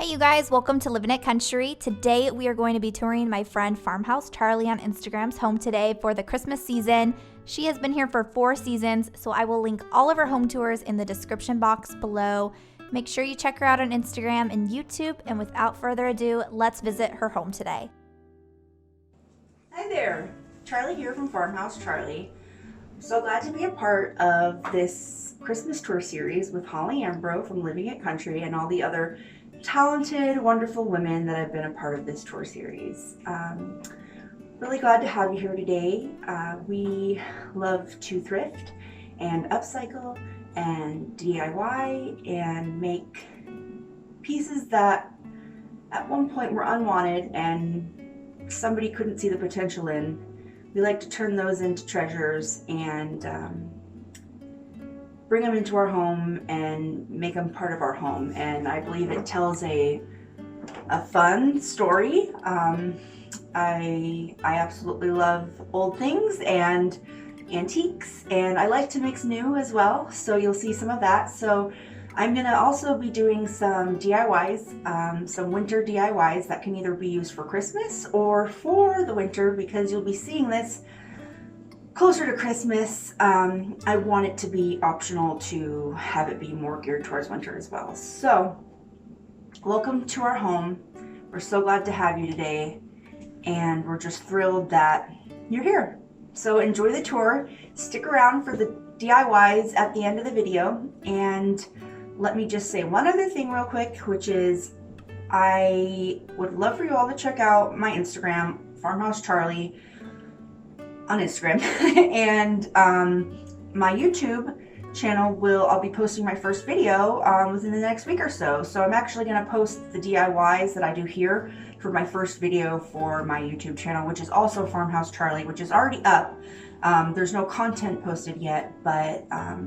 Hey you guys, welcome to Living It Country. Today we are going to be touring my friend Farmhouse Charlie on Instagram's home today for the Christmas season. She has been here for 4 seasons, so I will link all of her home tours in the description box below. Make sure you check her out on Instagram and YouTube, and without further ado, let's visit her home today. Hi there, Charlie here from Farmhouse Charlie. I'm so glad to be a part of this Christmas tour series with Holly Ambro from Living It Country and all the other talented, wonderful women that have been a part of this tour series. Really glad to have you here today. We love to thrift and upcycle and DIY and make pieces that at one point were unwanted and somebody couldn't see the potential in. We like to turn those into treasures and bring them into our home and make them part of our home. And I believe it tells a fun story. I absolutely love old things and antiques, and I like to mix new as well, so you'll see some of that. So I'm gonna also be doing some DIYs, some winter DIYs that can either be used for Christmas or for the winter, because you'll be seeing this closer to Christmas. I want it to be optional to have it be more geared towards winter as well. So welcome to our home. We're so glad to have you today, and we're just thrilled that you're here. So enjoy the tour, stick around for the DIYs at the end of the video, and let me just say one other thing real quick, which is I would love for you all to check out my Instagram, Farmhouse Charlie, on Instagram, and my YouTube channel I'll be posting my first video within the next week or so. So I'm actually going to post the DIYs that I do here for my first video for my YouTube channel, which is also Farmhouse Charlie, which is already up. There's no content posted yet, but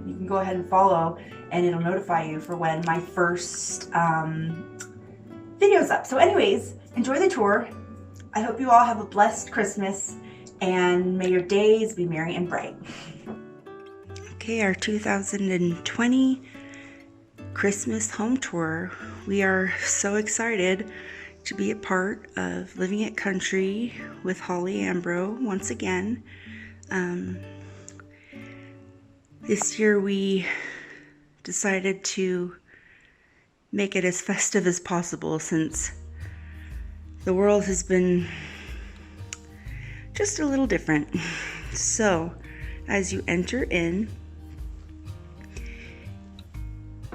you can go ahead and follow and it'll notify you for when my first video's up. So anyways, enjoy the tour. I hope you all have a blessed Christmas, and may your days be merry and bright. Okay, our 2020 Christmas home tour. We are so excited to be a part of Living It Country with Holly Ambro once again. This year we decided to make it as festive as possible, since the world has been just a little different. So as you enter in,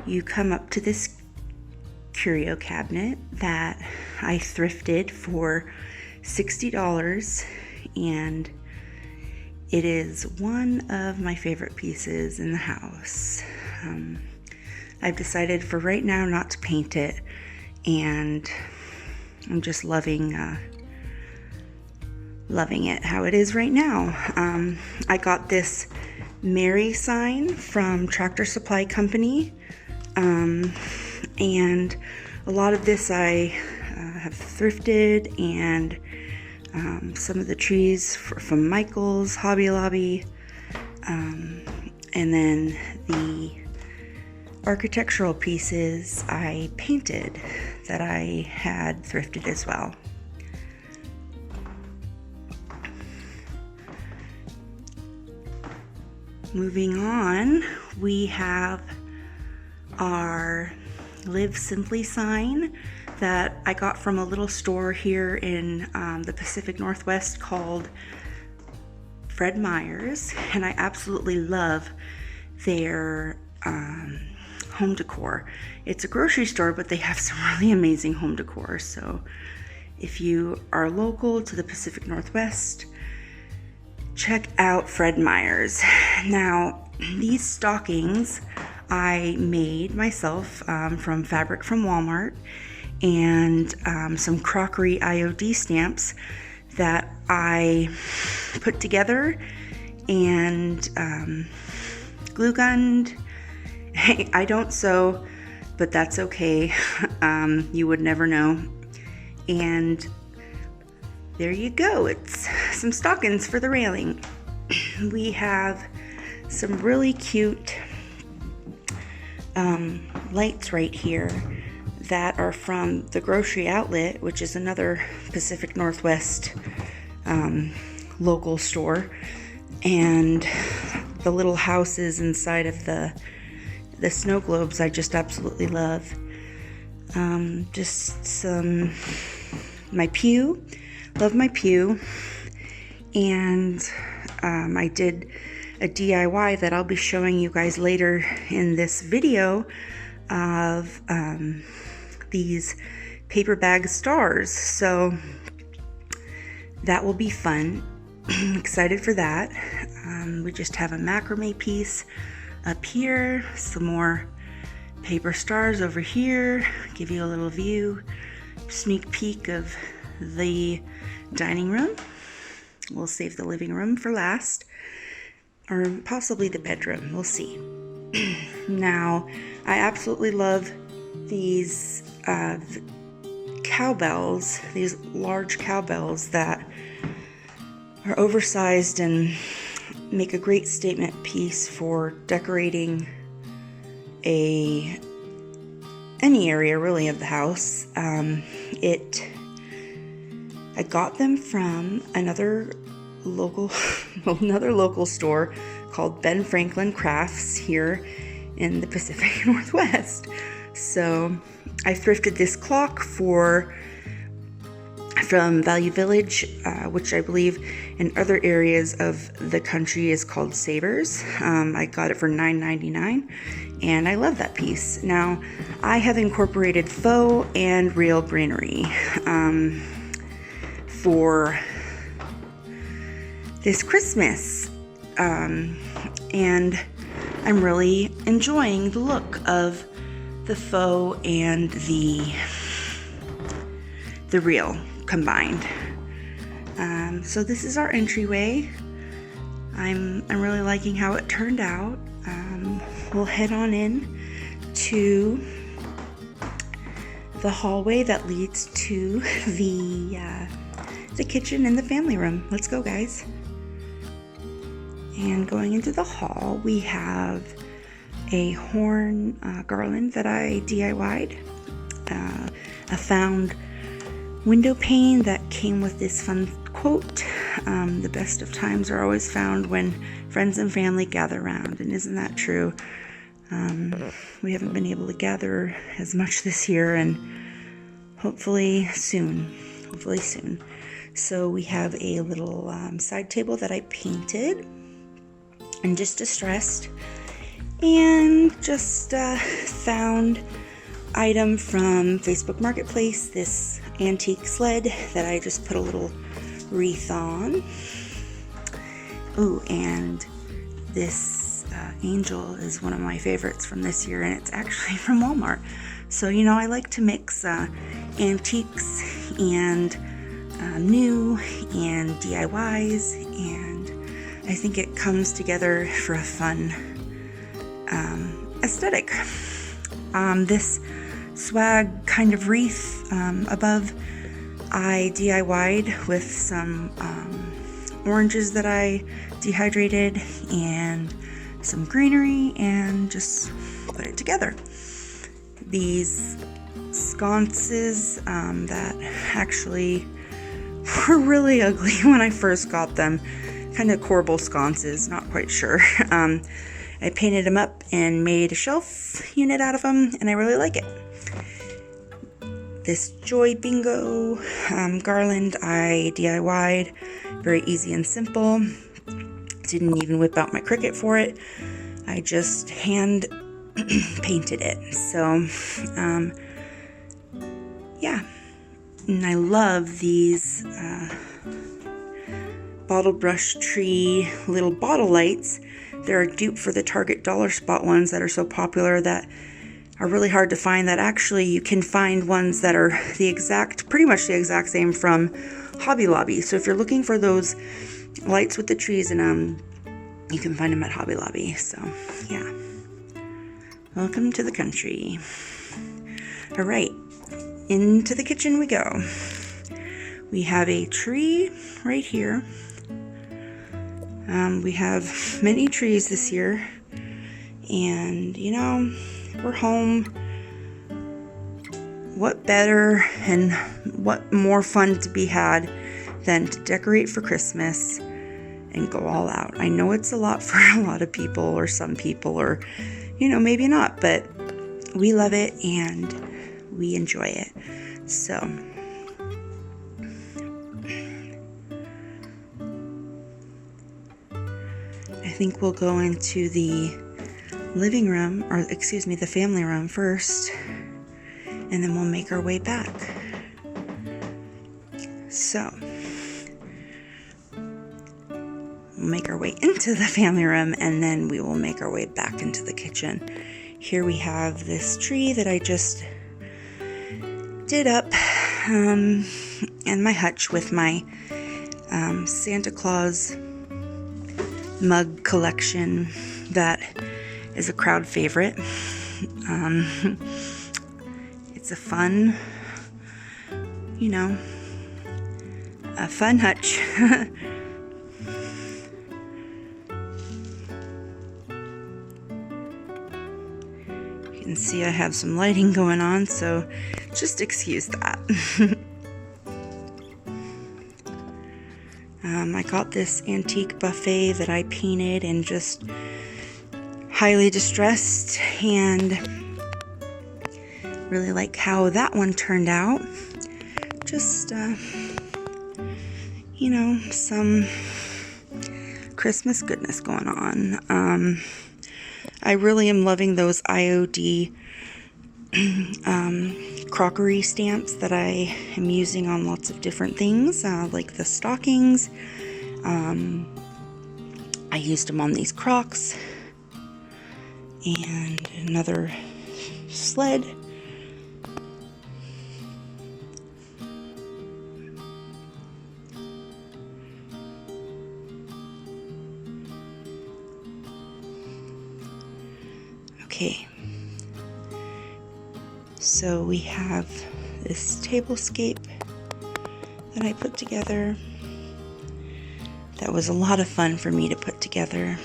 you come up to this curio cabinet that I thrifted for $60, and it is one of my favorite pieces in the house. I've decided for right now not to paint it, and I'm just loving it how it is right now. I got this Mary sign from Tractor Supply Company, and a lot of this I have thrifted, and some of the trees from Michael's, Hobby Lobby, and then the architectural pieces I painted that I had thrifted as well. Moving on, we have our Live Simply sign that I got from a little store here in the Pacific Northwest called Fred Meyer's, and I absolutely love their home decor. It's a grocery store, but they have some really amazing home decor. So if you are local to the Pacific Northwest, check out Fred Meyer's. Now, these stockings I made myself from fabric from Walmart, and some crockery IOD stamps that I put together and glue gunned. I don't sew, but that's okay. You would never know. And there you go. It's some stockings for the railing. We have some really cute lights right here that are from the grocery outlet, which is another Pacific Northwest local store, and the little houses inside of the snow globes I just absolutely love. Just some, my pew, love my pew, and I did a DIY that I'll be showing you guys later in this video of these paper bag stars, so that will be fun. Excited for that. We just have a macrame piece up here, some more paper stars over here, give you a little view, sneak peek of the dining room. We'll save the living room for last, or possibly the bedroom, we'll see. Now, I absolutely love these cowbells, these large cowbells that are oversized and make a great statement piece for decorating any area really of the house. I got them from another local store called Ben Franklin Crafts here in the Pacific Northwest. So I thrifted this clock from Value Village, which I believe in other areas of the country is called Savers. I got it for $9.99, and I love that piece. Now, I have incorporated faux and real greenery for this Christmas, and I'm really enjoying the look of the faux and the real combined. So this is our entryway. I'm really liking how it turned out. We'll head on in to the hallway that leads to the kitchen and the family room. Let's go, guys. And going into the hall, we have a horn garland that I DIY'd. A found window pane that came with this fun quote, the best of times are always found when friends and family gather around. And isn't that true? We haven't been able to gather as much this year, and hopefully soon. So we have a little side table that I painted and just distressed, and just found item from Facebook Marketplace, this antique sled that I just put a little wreath on. Ooh, and this angel is one of my favorites from this year, and it's actually from Walmart. So, you know, I like to mix antiques and new and DIYs, and I think it comes together for a fun aesthetic. This swag kind of wreath above, I DIY'd with some oranges that I dehydrated and some greenery, and just put it together. These sconces that actually were really ugly when I first got them, kind of corbel sconces, not quite sure. I painted them up and made a shelf unit out of them, and I really like it. This Joy Bingo garland I DIY'd, very easy and simple. Didn't even whip out my Cricut for it. I just hand painted it. So, yeah. And I love these bottle brush tree little bottle lights. They're a dupe for the Target dollar spot ones that are so popular that are really hard to find. That actually you can find ones that are pretty much the exact same from Hobby Lobby. So if you're looking for those lights with the trees in them, you can find them at Hobby Lobby. So yeah, welcome to the country. All right, into the kitchen we go. We have a tree right here. We have many trees this year, and you know, we're home what better and what more fun to be had than to decorate for Christmas and go all out. I know it's a lot for a lot of people, or some people, or, you know, maybe not, but we love it and we enjoy it. So I think we'll go into the living room, or excuse me, the family room first, and then we'll make our way back. So we'll make our way into the family room, and then we will make our way back into the kitchen. Here we have this tree that I just did up, and my hutch with my Santa Claus mug collection that is a crowd favorite. It's a fun, you know, a fun hutch. You can see I have some lighting going on, so just excuse that. I got this antique buffet that I painted and just highly distressed, and really like how that one turned out. Just, you know, some Christmas goodness going on. I really am loving those IOD crockery stamps that I am using on lots of different things, like the stockings. I used them on these Crocs and another sled. Okay, so we have this tablescape that I put together. That was a lot of fun for me to put together.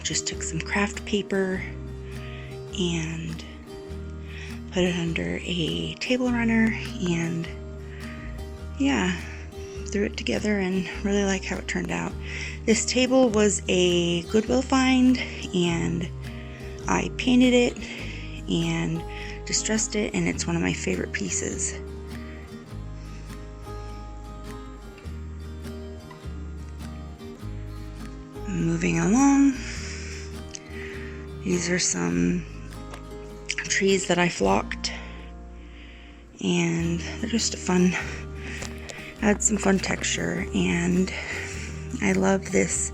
Just took some craft paper and put it under a table runner, and yeah, threw it together and really like how it turned out. This table was a Goodwill find, and I painted it and distressed it, and it's one of my favorite pieces. Moving along, these are some trees that I flocked, and they're just a fun, add some fun texture. And I love this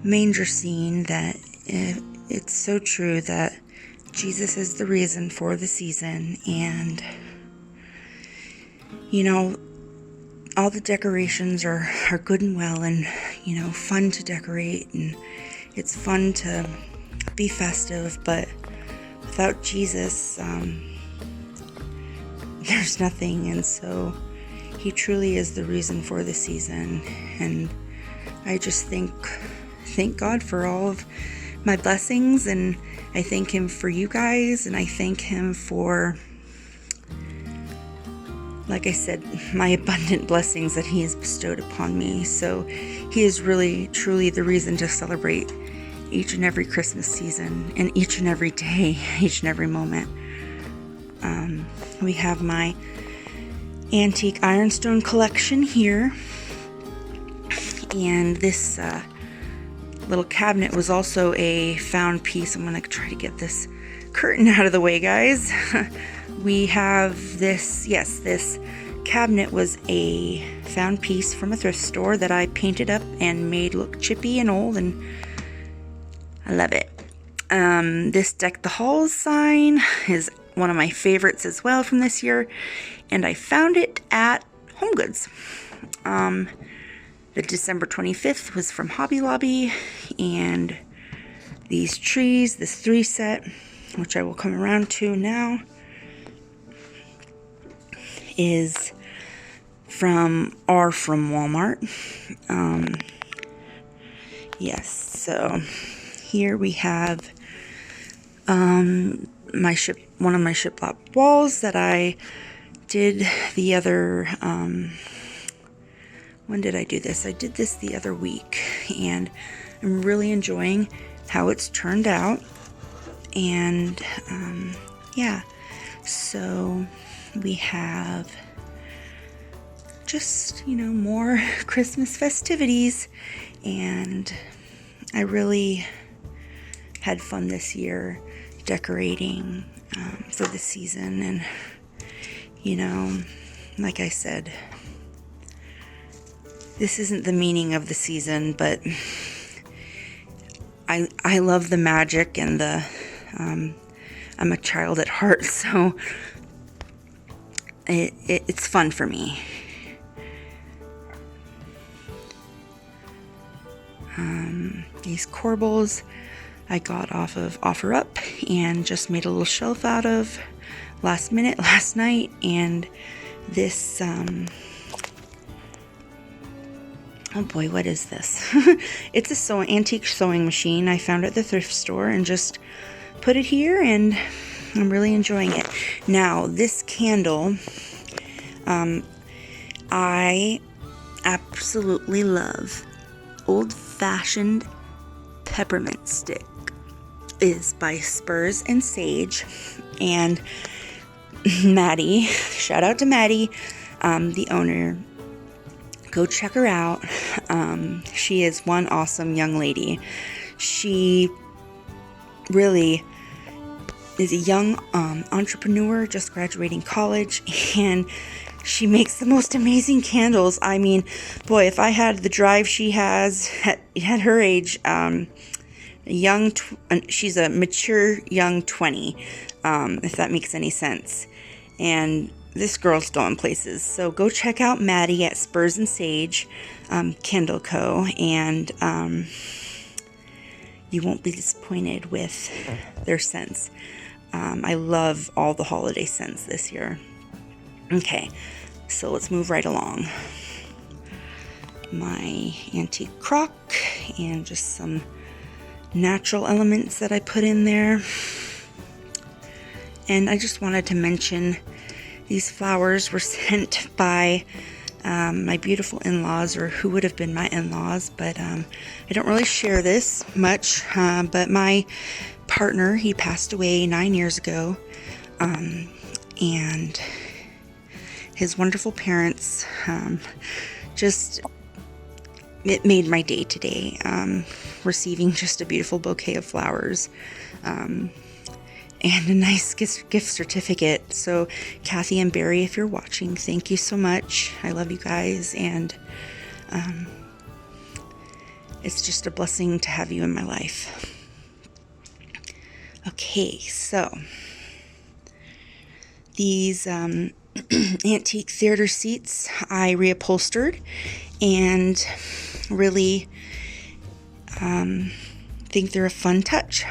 manger scene, that it's so true that Jesus is the reason for the season. And you know, all the decorations are good and well, and you know, fun to decorate, and it's fun to be festive, but without Jesus, there's nothing. And so he truly is the reason for the season, and I just thank God for all of my blessings, and I thank him for you guys, and I thank him for, like I said, my abundant blessings that he has bestowed upon me. So he is really, truly the reason to celebrate each and every Christmas season, and each and every day, each and every moment. We have my antique Ironstone collection here, and this little cabinet was also a found piece. I'm going to try to get this curtain out of the way, guys. We have this, yes, this cabinet was a found piece from a thrift store that I painted up and made look chippy and old, and I love it. This Deck the Halls sign is one of my favorites as well from this year, and I found it at Home Goods. The December 25th was from Hobby Lobby, and these trees, this 3 set, which I will come around to now, is from Walmart. Yes, so here we have one of my shiplap walls that I did the other, when did I do this? I did this the other week, and I'm really enjoying how it's turned out. And yeah, so we have just, more Christmas festivities, and I really had fun this year decorating for the season. And like I said, this isn't the meaning of the season, but I love the magic and the I'm a child at heart, so it's fun for me. These corbels I got off of OfferUp and just made a little shelf out of last night. And this, oh boy, what is this? It's a antique sewing machine I found at the thrift store and just put it here, and I'm really enjoying it. Now, this candle, I absolutely love. Old Fashioned Peppermint Stick is by Spurs and Sage, and Maddie, shout out to Maddie, the owner. Go check her out. She is one awesome young lady. She really is a young entrepreneur just graduating college, and she makes the most amazing candles. I mean, boy, if I had the drive she has at her age, she's a mature young 20, if that makes any sense. And this girl's going places. So go check out Maddie at Spurs and Sage Candle Co. And you won't be disappointed with their scents. I love all the holiday scents this year. Okay, so let's move right along. My antique crock and just some natural elements that I put in there. And I just wanted to mention these flowers were sent by my beautiful in-laws, or who would have been my in-laws, but I don't really share this much, but my partner, he passed away 9 years ago, and his wonderful parents, it made my day today, receiving just a beautiful bouquet of flowers, and a nice gift certificate. So Kathy and Barry, if you're watching, thank you so much. I love you guys, and it's just a blessing to have you in my life. Okay, so these antique theater seats I reupholstered, and really think they're a fun touch.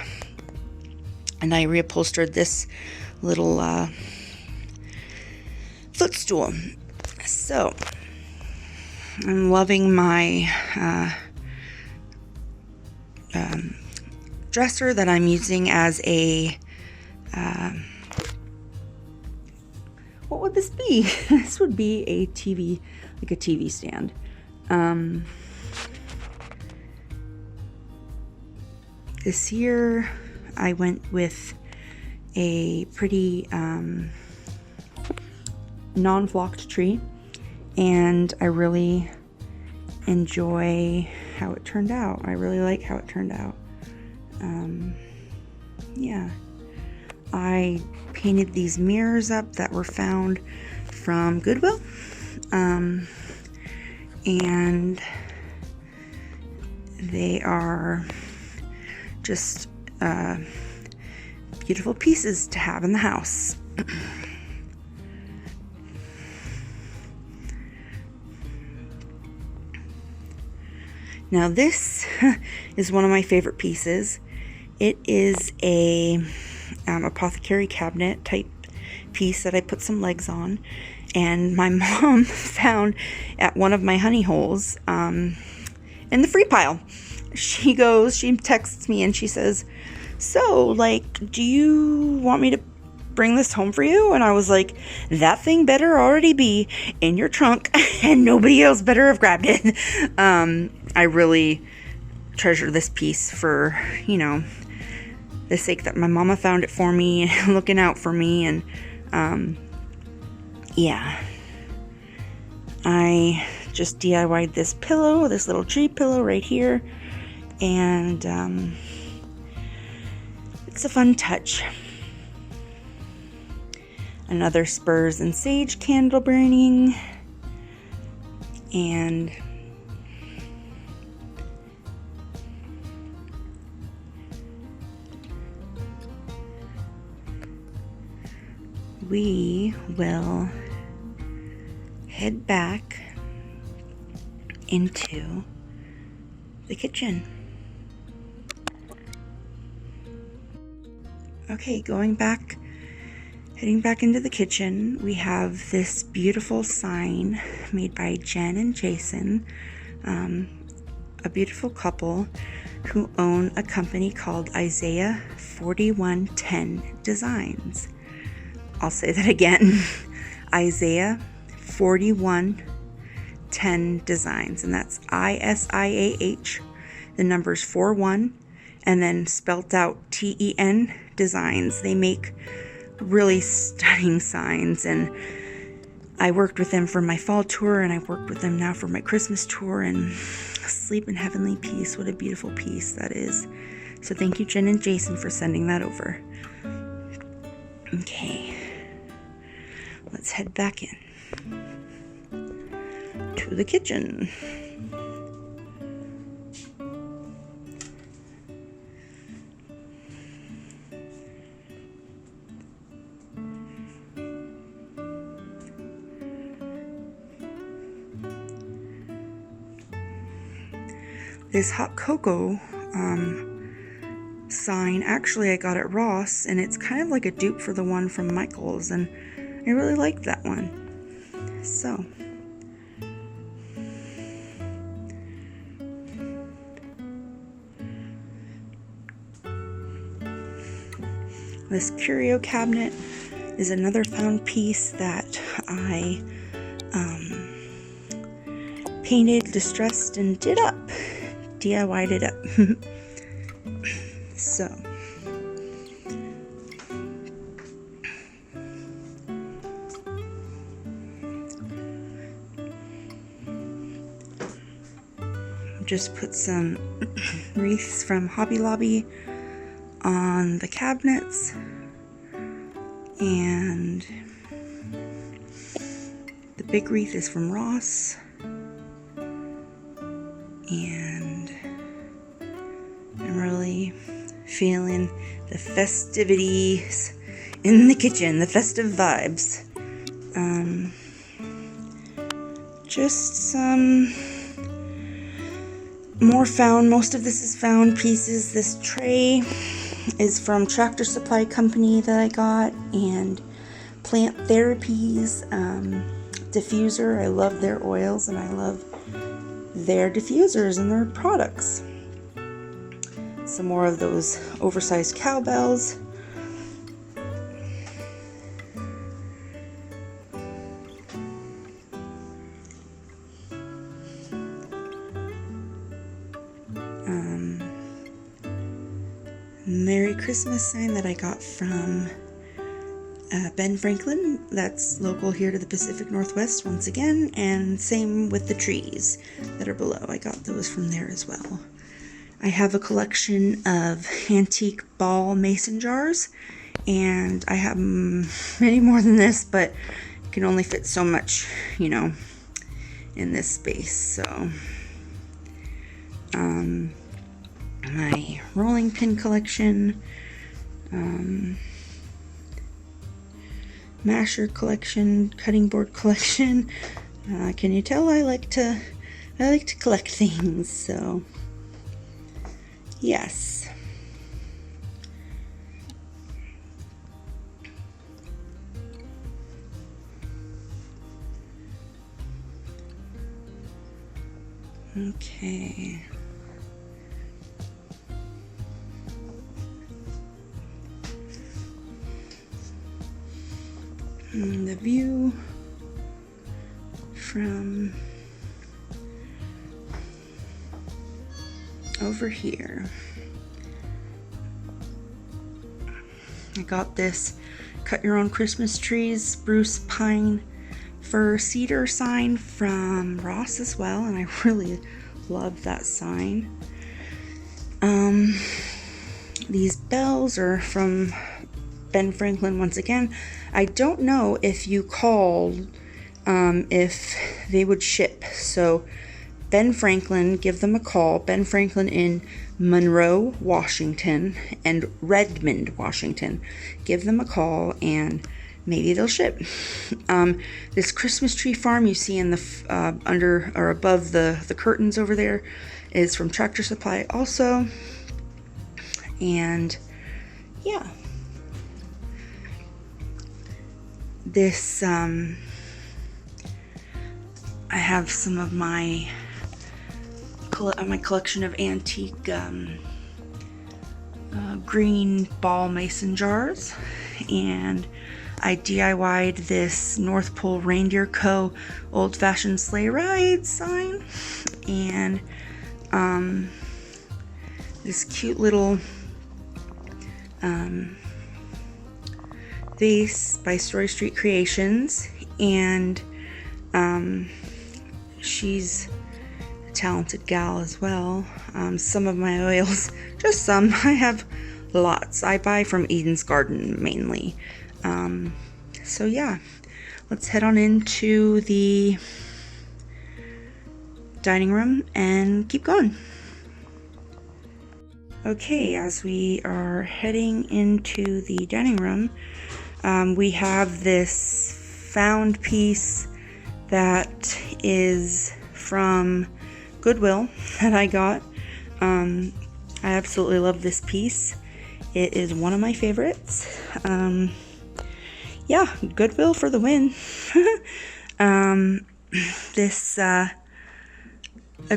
And I reupholstered this little footstool. So I'm loving my dresser that I'm using as a what would this be? This would be a TV, like a TV stand. This year I went with a pretty non-flocked tree, and I really enjoy how it turned out. I really like how it turned out. Yeah, I painted these mirrors up that were found from Goodwill, and they are just beautiful pieces to have in the house. Now this is one of my favorite pieces, It is a Apothecary Cabinet type piece that I put some legs on, and my mom found at one of my honey holes in the free pile. She texts me and she says, "So, like, do you want me to bring this home for you?" And I was like, that thing better already be in your trunk and nobody else better have grabbed it. I really treasure this piece for, the sake that my mama found it for me and looking out for me. And yeah, I just DIY'd this pillow, this little tree pillow right here, and it's a fun touch. Another spurs and sage candle burning, and we will head back into the kitchen. Okay, heading back into the kitchen, we have this beautiful sign made by Jen and Jason, a beautiful couple who own a company called Isaiah 4110 Designs. I'll say that again, Isaiah 4110 Designs, and that's ISIAH, the numbers 41, and then spelt out TEN Designs. They make really stunning signs, and I worked with them for my fall tour, and I've worked with them now for my Christmas tour, and Sleep in Heavenly Peace, what a beautiful piece that is. So thank you, Jen and Jason, for sending that over. Okay, let's head back in to the kitchen. This hot cocoa sign, actually I got at Ross, and it's kind of like a dupe for the one from Michael's, and I really liked that one. So this curio cabinet is another found piece that I painted, distressed, and did up. DIY'd it up. So just put some wreaths from Hobby Lobby on the cabinets, and the big wreath is from Ross, and I'm really feeling the festivities in the kitchen, the festive vibes. Just some more found, most of this is found pieces. This tray is from Tractor Supply Company that I got, and Plant Therapies diffuser. I love their oils, and I love their diffusers and their products. Some more of those oversized cowbells. Merry Christmas sign that I got from Ben Franklin. That's local here to the Pacific Northwest once again, and same with the trees that are below. I got those from there as well. I have a collection of antique ball mason jars, and I have many more than this, but you can only fit so much, in this space. So my rolling pin collection, masher collection, cutting board collection. Can you tell I like to collect things? So yes. Okay. And the view from over here. I got this cut your own Christmas trees, spruce, pine, fir, cedar sign from Ross as well, and I really love that sign. These bells are from Ben Franklin once again. I don't know if you called if they would ship. So Ben Franklin, give them a call. Ben Franklin in Monroe, Washington, and Redmond, Washington. Give them a call and maybe they'll ship. This Christmas tree farm you see in the under or above the curtains over there is from Tractor Supply also. And yeah, this I have some of my collection of antique green ball mason jars, and I DIY'd this North Pole Reindeer Co. old-fashioned sleigh ride sign, and this cute little vase by Story Street Creations, and she's a talented gal as well. Some of my oils, just some, I have lots. I buy from Eden's Garden mainly. So yeah, let's head on into the dining room and keep going. Okay, as we are heading into the dining room, we have this found piece that is from Goodwill that I got. I absolutely love this piece. It is one of my favorites. Yeah, Goodwill for the win. This A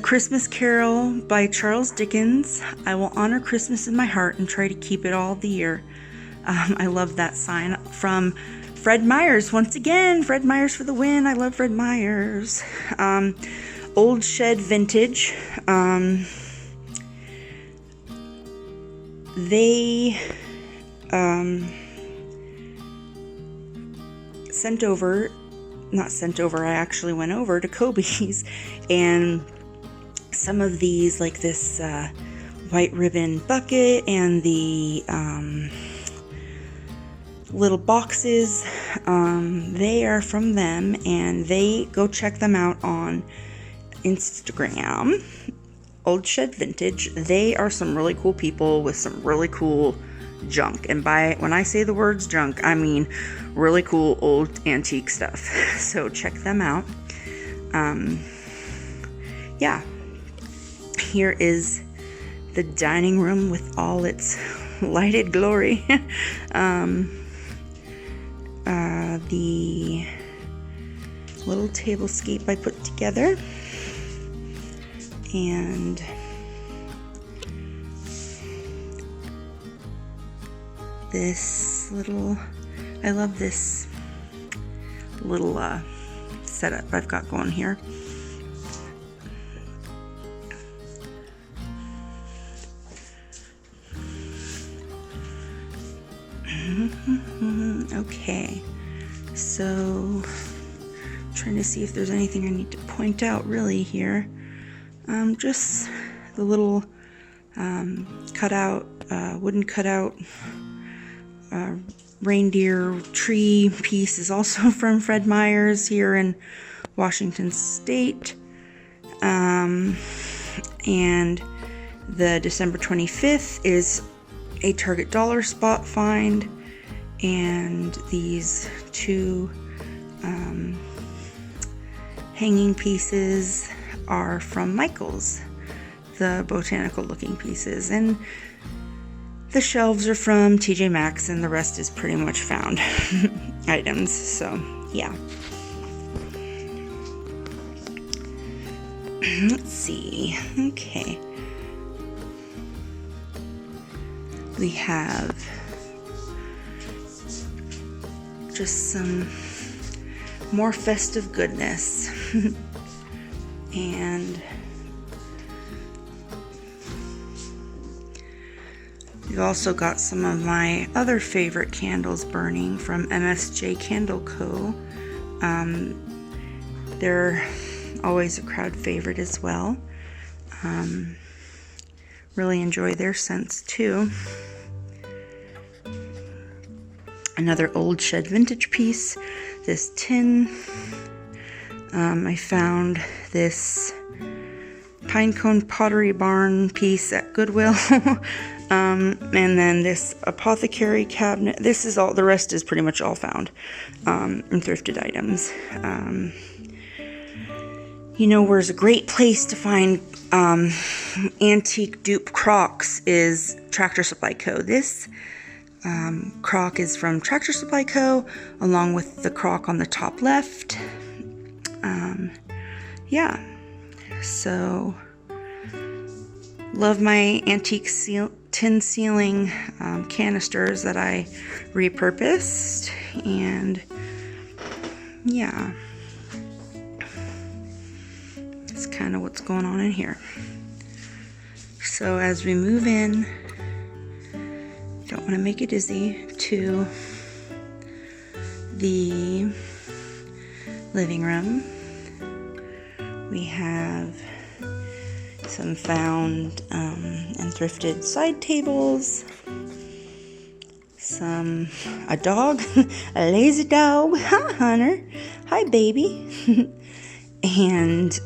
Christmas Carol by Charles Dickens. I will honor Christmas in my heart and try to keep it all the year. I love that sign from Fred Meyers. Once again, Fred Meyers for the win. I love Fred Meyers. Old Shed Vintage. They I actually went over to Kobe's, and some of these, like this white ribbon bucket and the little boxes, they are from them, and they go check them out on Instagram. Old Shed Vintage. They are some really cool people with some really cool junk, and when I say the words junk, I mean really cool old antique stuff. So check them out. Yeah, here is the dining room with all its lighted glory. The little tablescape I put together, and this little, I love this little setup I've got going here. Okay, so trying to see if there's anything I need to point out really here. Just the little wooden cutout reindeer tree piece is also from Fred Meyers here in Washington State. And the December 25th is a Target dollar spot find, and these two hanging pieces are from Michael's, the botanical looking pieces, and the shelves are from TJ Maxx, and the rest is pretty much found items. So yeah. let's see. Okay. We have just some more festive goodness. And we've also got some of my other favorite candles burning from MSJ Candle Co. They're always a crowd favorite as well. Really enjoy their scents too. Another old shed vintage piece. This tin. I found this pinecone pottery barn piece at Goodwill. And then this apothecary cabinet. This is all, the rest is pretty much all found in thrifted items. You know, where's a great place to find antique dupe crocks is Tractor Supply Co. This crock is from Tractor Supply Co. along with the crock on the top left. Yeah, so love my antique tin ceiling canisters that I repurposed, and yeah, that's kind of what's going on in here. So as we move in, don't want to make you dizzy, to the living room. We have some found and thrifted side tables, a dog, a lazy dog. Hi, Hunter. Hi, baby. And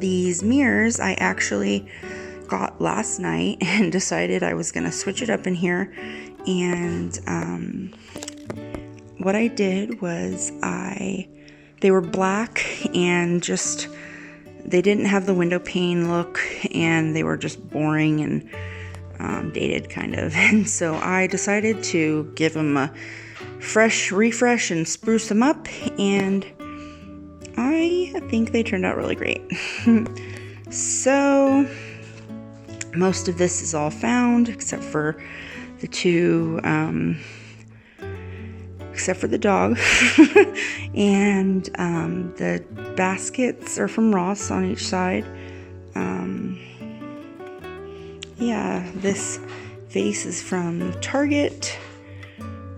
these mirrors I actually got last night and decided I was going to switch it up in here. And what I did was they were black and just, they didn't have the window pane look, and they were just boring and dated kind of. And so I decided to give them a fresh refresh and spruce them up, and I think they turned out really great. So most of this is all found except for the two, except for the dog. And the baskets are from Ross on each side. Yeah, this vase is from Target.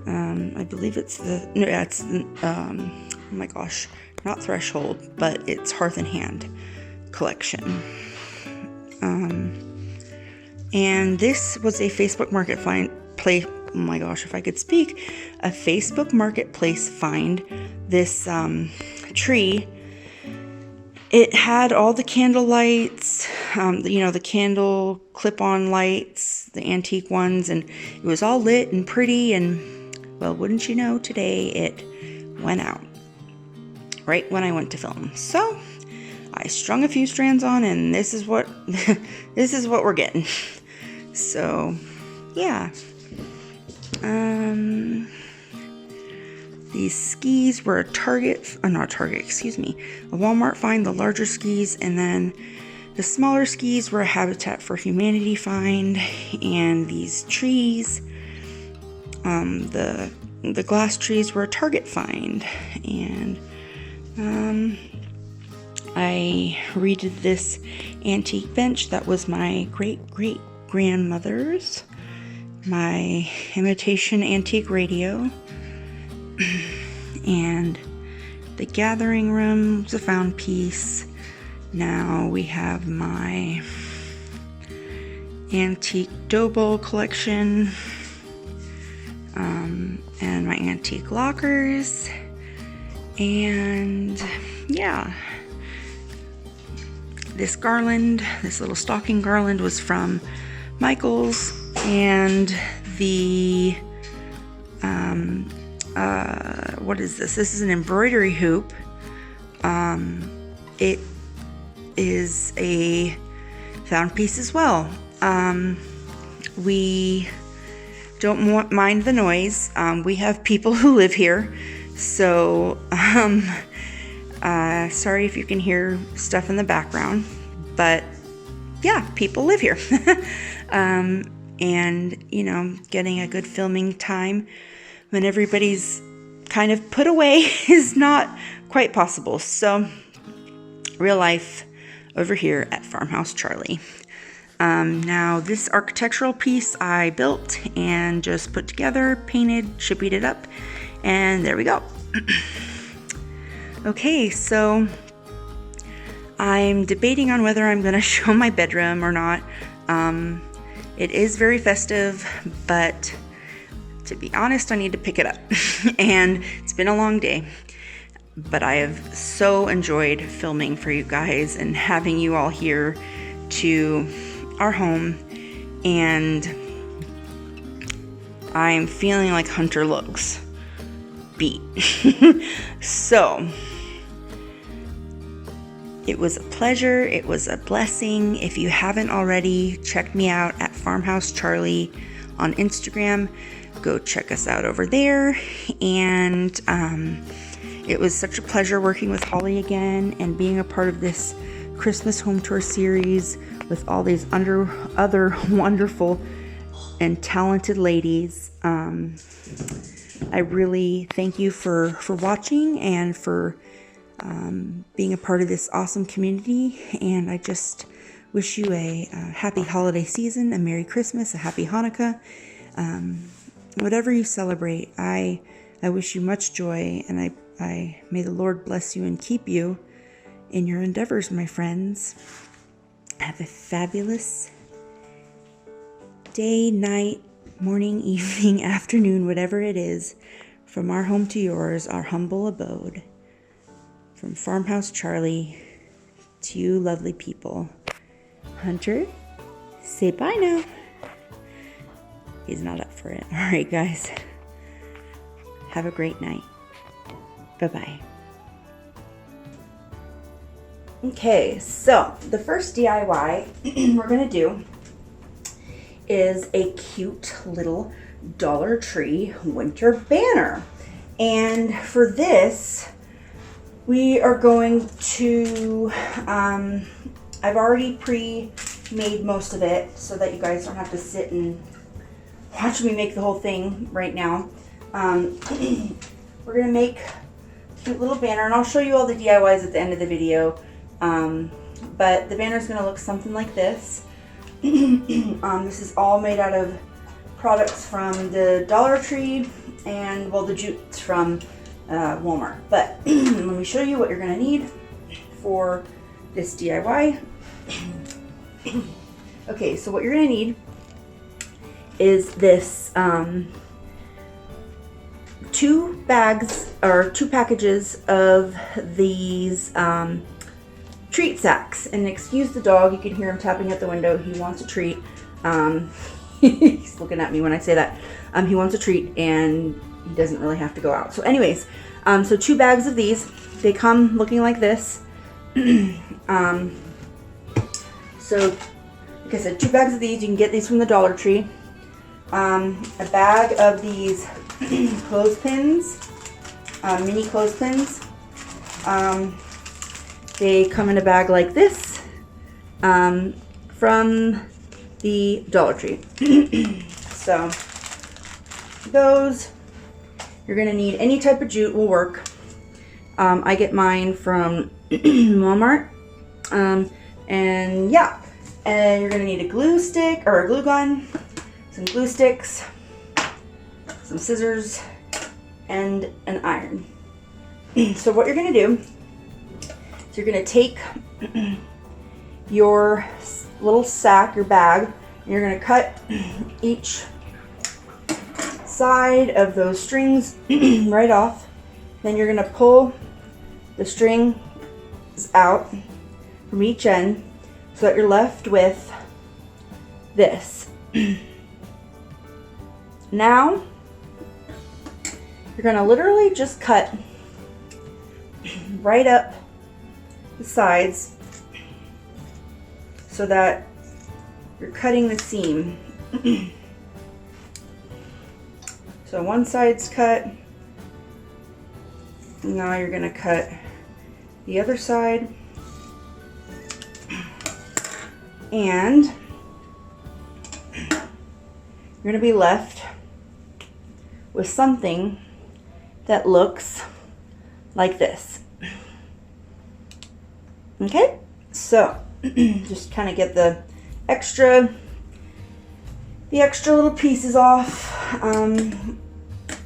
I believe it's oh my gosh, not Threshold, but it's Hearth and Hand collection. And this was a Facebook Marketplace. Oh my gosh, if I could speak, a Facebook Marketplace find. This tree. It had all the candle lights, the candle clip-on lights, the antique ones, and it was all lit and pretty. And well, wouldn't you know, today it went out right when I went to film. So I strung a few strands on, and this is what we're getting. So yeah. These skis were a Walmart find, the larger skis, and then the smaller skis were a Habitat for Humanity find. And these trees, the glass trees were a Target find. And I redid this antique bench that was my great-great-grandmother's, my imitation antique radio. And the gathering room was a found piece. Now we have my antique dough bowl collection, and my antique lockers, and yeah, this garland, this little stocking garland, was from Michael's, and the what is this? This is an embroidery hoop. It is a found piece as well. We don't mind the noise. We have people who live here, so sorry if you can hear stuff in the background, but yeah, people live here. And, you know, getting a good filming time when everybody's kind of put away is not quite possible. So, real life over here at Farmhouse Charlie. Now, this architectural piece I built and just put together, painted, shippied it up, and there we go. Okay, so I'm debating on whether I'm going to show my bedroom or not. It is very festive, but to be honest, I need to pick it up. And it's been a long day, but I have so enjoyed filming for you guys and having you all here to our home. And I'm feeling like Hunter looks beat. So it was a pleasure. It was a blessing. If you haven't already, check me out at Farmhouse Charlie on Instagram. Go check us out over there. And it was such a pleasure working with Holly again and being a part of this Christmas home tour series with all these other wonderful and talented ladies. I really thank you for watching and for being a part of this awesome community, and I just wish you a happy holiday season, a Merry Christmas, a Happy Hanukkah, whatever you celebrate. I wish you much joy, and I may the Lord bless you and keep you in your endeavors, my friends. Have a fabulous day, night, morning, evening, afternoon, whatever it is, from our home to yours, our humble abode. From Farmhouse Charlie to you lovely people. Hunter, say bye now. He's not up for it. All right, guys. Have a great night. Bye-bye. Okay, so the first DIY we're going to do is a cute little Dollar Tree winter banner. And for this, we are going to, I've already pre-made most of it so that you guys don't have to sit and watch me make the whole thing right now. We're going to make a cute little banner, and I'll show you all the DIYs at the end of the video. But the banner is going to look something like this. This is all made out of products from the Dollar Tree and, well, the jutes from Walmart. But let me show you what you're going to need for this DIY. Okay, so what you're going to need is this 2 bags or 2 packages of these treat sacks. And excuse the dog, you can hear him tapping at the window. He wants a treat. He's looking at me when I say that. He wants a treat and he doesn't really have to go out. So anyways, so 2 bags of these. They come looking like this. So like I said, 2 bags of these. You can get these from the Dollar Tree. A bag of these clothespins, mini clothespins. They come in a bag like this from the Dollar Tree. So those, you're going to need any type of jute will work. I get mine from Walmart. And yeah, and you're going to need a glue stick or a glue gun, some glue sticks, some scissors, and an iron. So what you're going to do is you're going to take your little sack, your bag, and you're going to cut each side of those strings right off. Then you're going to pull the strings out from each end so that you're left with this. Now, you're going to literally just cut right up the sides so that you're cutting the seam. So one side's cut. Now you're going to cut the other side. And you're going to be left with something that looks like this. Okay, so just kind of get the extra little pieces off.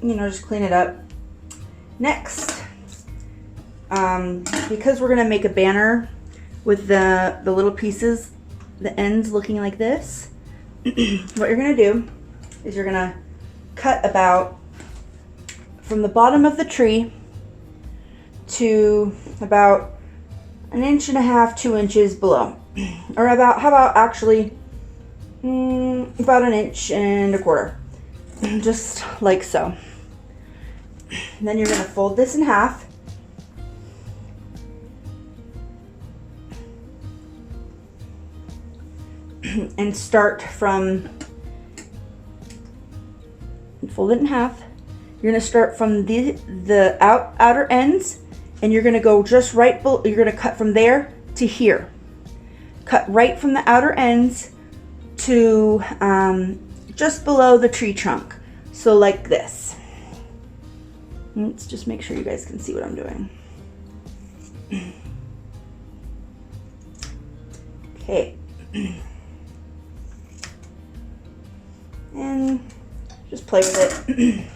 Just clean it up. Next, because we're gonna make a banner with the little pieces, the ends looking like this, what you're gonna do is you're gonna cut about from the bottom of the tree to about 1.5 inches, 2 inches below, or about, how about actually about 1.25 inches, just like so. And then you're going to fold this in half. And start from, fold it in half. You're going to start from the outer ends, and you're going to go just right below. You're going to cut from there to here. Cut right from the outer ends to just below the tree trunk. So like this. Let's just make sure you guys can see what I'm doing. Okay. And just play with it.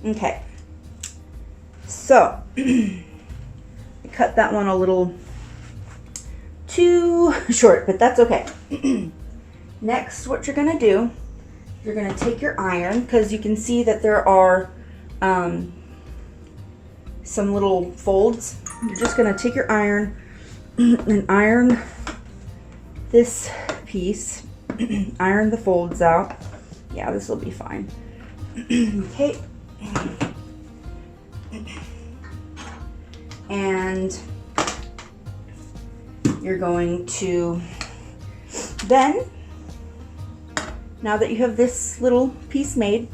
Okay. So, I cut that one a little too short, but that's okay. Next, what you're gonna do, you're gonna take your iron, because you can see that there are some little folds. You're just gonna take your iron and iron this piece, iron the folds out. Yeah, this will be fine. Okay. And you're going to then, now that you have this little piece made,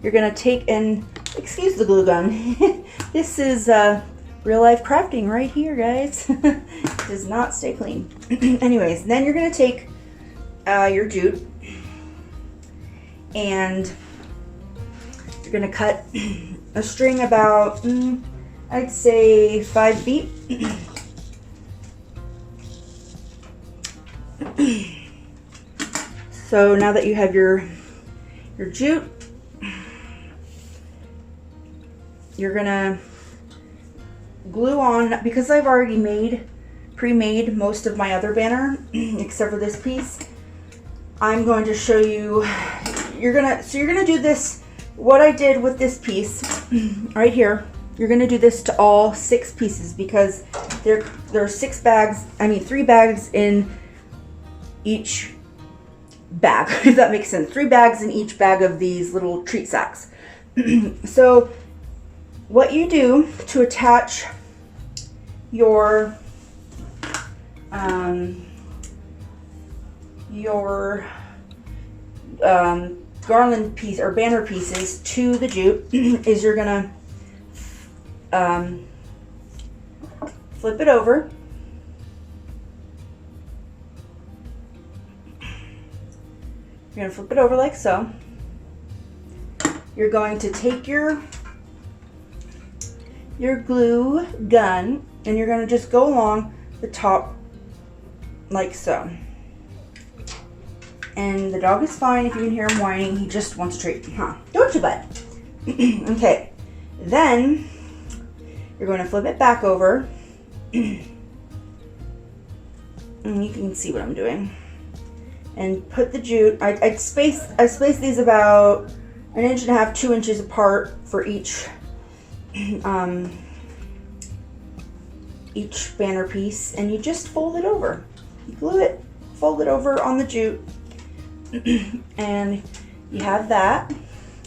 you're going to take and, excuse the glue gun, this is real life crafting right here, guys. It does not stay clean. Anyways, then you're going to take your jute, and you're going to cut a string about, I'd say 5 feet. So now that you have your jute, you're gonna glue on, because I've already pre-made most of my other banner except for this piece. I'm going to show you, you're gonna do this, what I did with this piece right here. You're gonna do this to all 6 pieces, because there are 6 bags, 3 bags in each bag, if that makes sense. 3 bags in each bag of these little treat sacks. So what you do to attach your garland piece or banner pieces to the jute is you're gonna flip it over. You're going to flip it over like so. You're going to take your glue gun, and you're going to just go along the top like so. And the dog is fine. If you can hear him whining, he just wants a treat. Huh? Don't you, bud? Okay. Then you're going to flip it back over. And you can see what I'm doing. And put the jute. I space these about 1.5 inches, 2 inches apart for each banner piece, and you just fold it over. You glue it, fold it over on the jute, and you have that.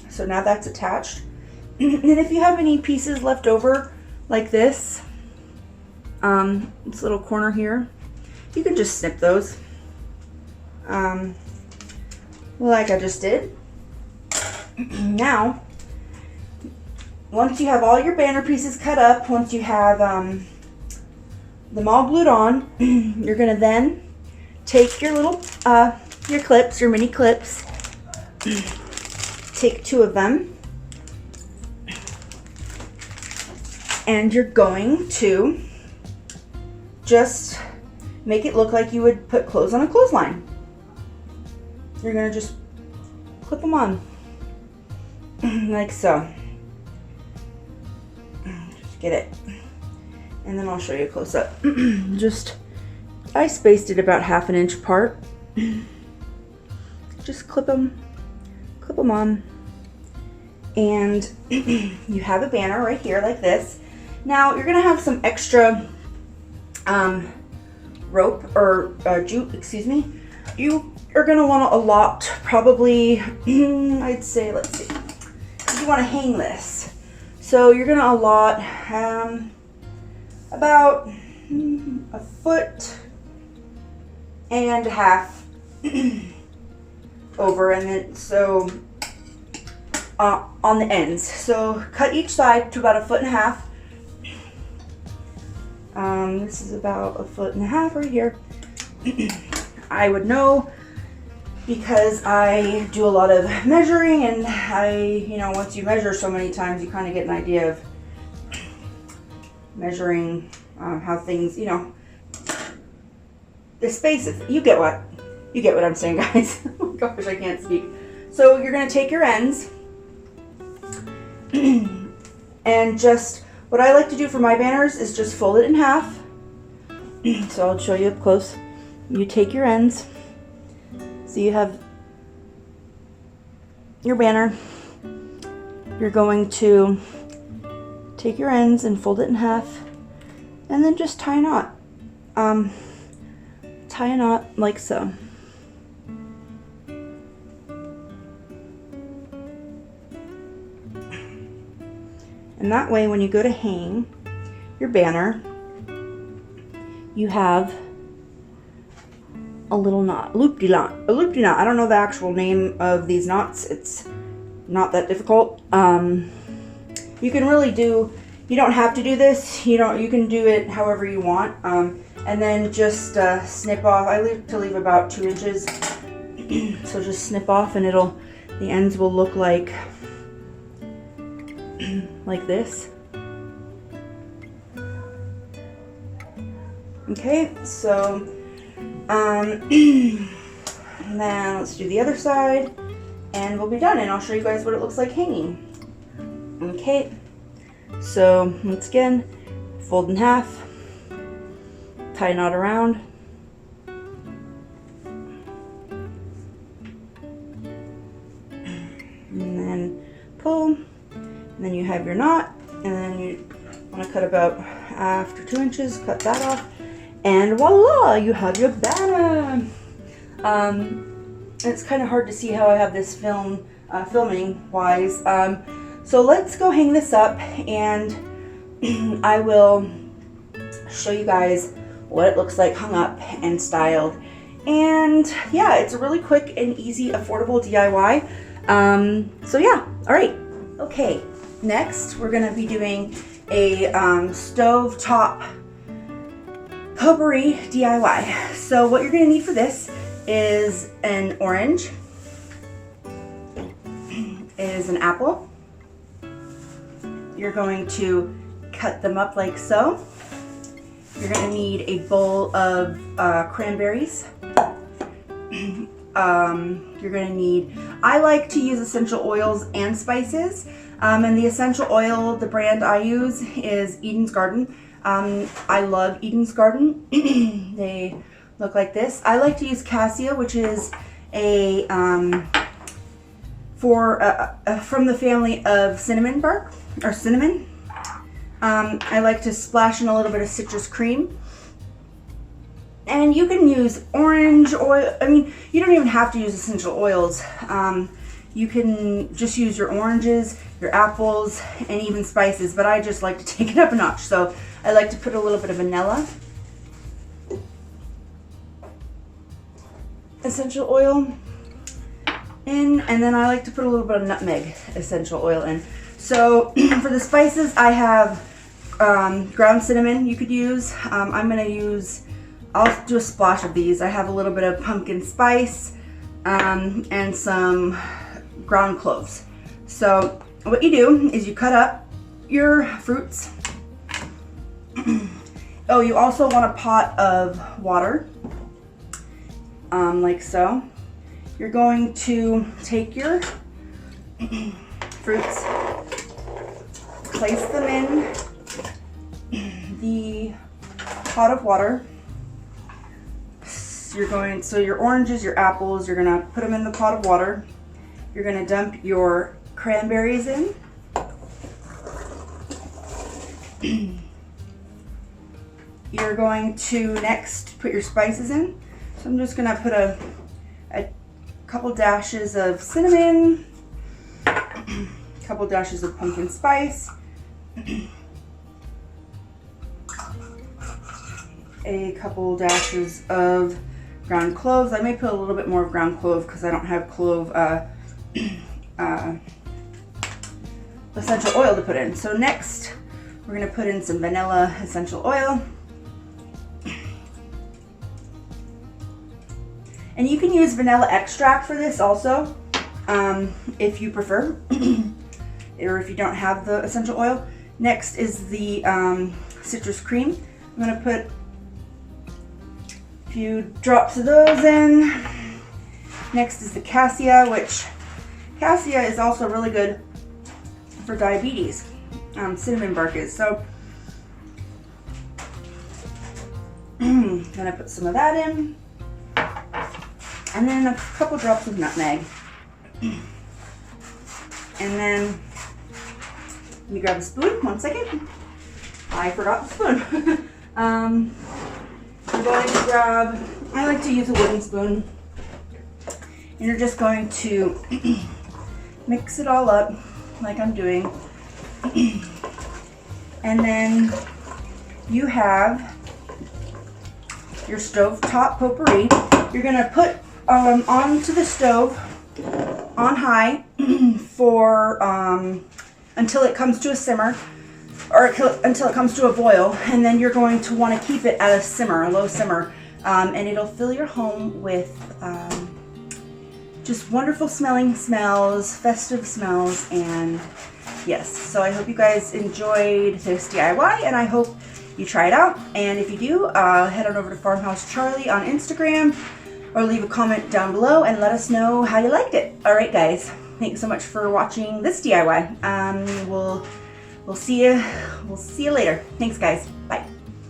So now that's attached. And if you have any pieces left over like this little corner here, you can just snip those. Like I just did. Now, once you have all your banner pieces cut up, once you have them all glued on, you're gonna then take your little, your clips, your mini clips, take 2 of them, and you're going to just make it look like you would put clothes on a clothesline. You're gonna just clip them on, like so. Just get it. And then I'll show you a close up. I spaced it about 1/2 inch apart. Just clip them on. And you have a banner right here like this. Now you're gonna have some extra rope or jute, excuse me. You are gonna want a lot, probably, I'd say, let's see, you wanna hang this. So you're gonna allot about 1.5 feet over, and then so on the ends. So cut each side to about 1.5 feet. This is about 1.5 feet right here. I would know because I do a lot of measuring, and once you measure so many times, you kind of get an idea of measuring how things, the spaces. You get what I'm saying, guys. Oh my gosh, I can't speak. So you're gonna take your ends and just, what I like to do for my banners is just fold it in half. So I'll show you up close. You take your ends, so you have your banner. You're going to take your ends and fold it in half, and then just tie a knot. Tie a knot like so. And that way, when you go to hang your banner, you have a little knot, a loop-de-knot. I don't know the actual name of these knots. It's not that difficult. You can really do, you don't have to do this. You can do it however you want. And then just snip off. I like to leave about 2 inches. So just snip off, and the ends will look like this. Okay, so and then let's do the other side, and we'll be done, and I'll show you guys what it looks like hanging. Okay, so once again, fold in half, tie a knot around, and then pull, and then you have your knot, and then you want to cut about after 2 inches, cut that off, and voila, you have your banner. It's kind of hard to see how I have this filming wise. So let's go hang this up, and I will show you guys what it looks like hung up and styled. And yeah, it's a really quick and easy, affordable DIY. So yeah, all right. Okay, next we're gonna be doing a stove top potpourri DIY. So what you're gonna need for this is an orange, is an apple. You're going to cut them up like so. You're gonna need a bowl of cranberries. You're gonna need, I like to use essential oils and spices. And the essential oil, the brand I use is Eden's Garden. I love Eden's Garden. They look like this. I like to use cassia, which is a from the family of cinnamon bark, or cinnamon. I like to splash in a little bit of citrus cream. And you can use orange oil. I mean, you don't even have to use essential oils. You can just use your oranges, your apples, and even spices, but I just like to take it up a notch. So I like to put a little bit of vanilla, essential oil in, and then I like to put a little bit of nutmeg essential oil in. So for the spices, I have ground cinnamon you could use. I'm gonna use I'll do a splash of these. I have a little bit of pumpkin spice and some ground cloves. So what you do is you cut up your fruits. Oh, you also want a pot of water, like so. You're going to take your fruits, place them in the pot of water. So your oranges, your apples, you're gonna put them in the pot of water. You're gonna dump your cranberries in. You're going to next put your spices in. So I'm just gonna put a couple dashes of cinnamon, a couple dashes of pumpkin spice, a couple dashes of ground cloves. I may put a little bit more of ground clove because I don't have clove essential oil to put in. So next, we're gonna put in some vanilla essential oil. And you can use vanilla extract for this also, if you prefer, or if you don't have the essential oil. Next is the citrus cream. I'm gonna put a few drops of those in. Next is the cassia, which cassia is also really good for diabetes. Cinnamon bark is. So gonna put some of that in. And then a couple drops of nutmeg. And then let me grab a spoon, 1 second. I forgot the spoon. I'm going to grab, I like to use a wooden spoon. And you're just going to mix it all up like I'm doing. And then you have your stovetop potpourri. You're gonna put onto the stove on high for until it comes to a simmer, or until it comes to a boil, and then you're going to want to keep it at a simmer, a low simmer, and it'll fill your home with just wonderful smelling smells, festive smells, and yes. So I hope you guys enjoyed this DIY, and I hope you try it out. And if you do, head on over to Farmhouse Charlie on Instagram, or leave a comment down below and let us know how you liked it. All right, guys, thanks so much for watching this DIY. We'll see you later. Thanks, guys. Bye.